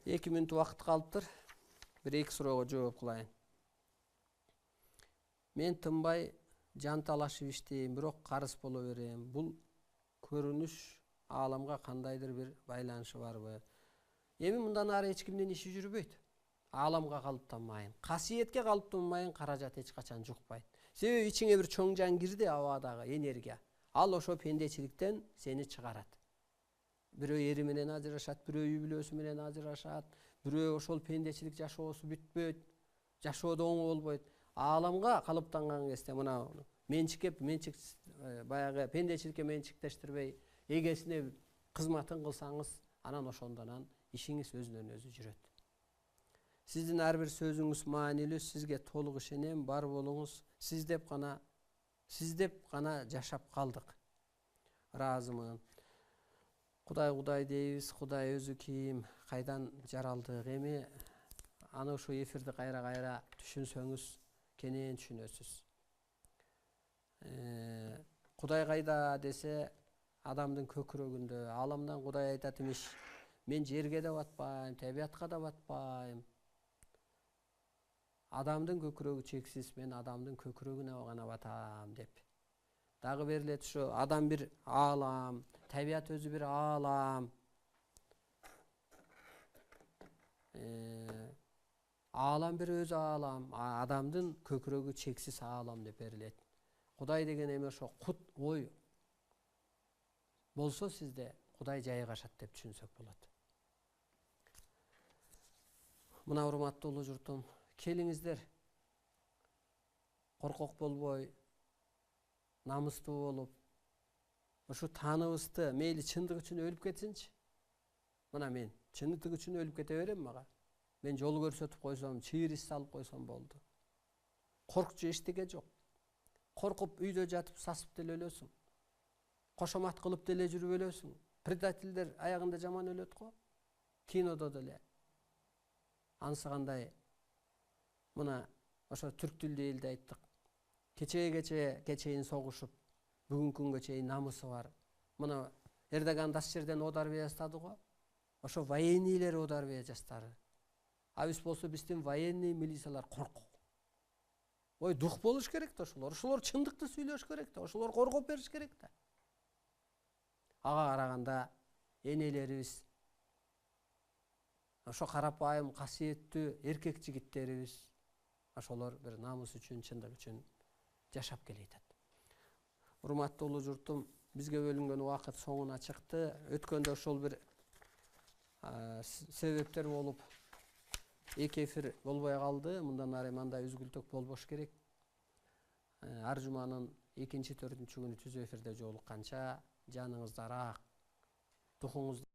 2 мүнөт убакыт калыптыр. Bir 2 суроого жооп кылайын. Мен тынбай жан талашып иштейм, бирок карыз боло берем. Бул көрүнүш ааламга кандайдыр бир байланышы барбы? Эми мындан ары эч кимдин иши жүрбөйт. Ааламга калыптанмайын, касиетке калыптанмайын, каражат эч качан жукпайт. Себеби ичиңе бир чоң жан кирди, абадагы энергия. Ал ошо пендечиликтен сени чыгарат. Бирөө эри менен ажырашат, бирөө үй бүлөсү менен ажырашат, бирөө ошол пендечилик жашоосу бүтпөйт, жашоодо оң болбойт. Ааламга калыптанган кезде мына менчик баягы пендечиликке менчиктештирбей, эгесине кызматын кылсаңыз, анан ошондон ишиңиз өзүнөн өзү жүрөт. Сиздин ар бир сөзүңүз маанилүү, сизге толук ишенем, бар болуңуз. Сиз деп гана жашап калдык. Ыраазымын. Кудай дейбиз, Кудай өзү ким, кайдан жаралдык. Эми аны ушу эфирди кайра түшүнсөңүз, кенен түшүнөсүз. Кудай кайда десе, адамдын көкүрөгүндө. Ааламдан Кудай айтат имиш, мен жерге да батпайм, табиатка да батпайм. Адамдын көкүрөгү чексиз, мен адамдын көкүрөгүнө гана батам деп. Дагы берилет ушу адам бир аалам, табиат өзү бир аалам. Аалам бир өзү аалам, адамдын көкүрөгү чексиз аалам деп берилет. Кудай деген эми ошо кут ой болсо сизде Кудай жайгашат деп түшүнсөк болот. Мына урматтуу улуу журтум, келиңиздер. Коркок болбой, намыстуу болуп, ушу тааныбызды мейли чындык үчүн өлүп кетсинчи. Мына мен чындык үчүн өлүп кете берем мага. Мен жол көрсөтүп койсом, чыйыр салып койсом болду. Коркчу эчтеке жок. Коркуп үйдө жатып сасып деле өлөсүң. Кошомат кылып деле жүрүп өлөсүң. Предательдер аягында жаман өлөт го. Кинодо деле. Анысы кандай? Мына ошо түрк тилдүү элде айттык. Кечейин согушуп, бүгүнкү күнгө чейин намысы бар. Мына Эрдоган дас жерден одар бее баштады го. Ошо военныйлер одар бее жаштары. Абис болсо биздин военный милициялар коркок. Ой, дух болуш керек да ошолор. Ошолор чындыкты сүйлөш керек да, ошолор коргоп бериш керек да. Ага караганда энелерибиз, ошо карапайым касиеттүү эркек жигиттерибиз, ошолор бир намыс үчүн, чындык үчүн жашап келатат. Урматтуу улуу журтум, бизге бөлүнгөн убакыт соңуна чыкты. Өткөндө ошол бир себептер болуп, 2 эфир болбой калды. Мындан ары мындай үзгүлтүк болбош керек. Ар жуманын 2-4 күнү түз эфирде жолукканча жаныңыздарак, духуңузда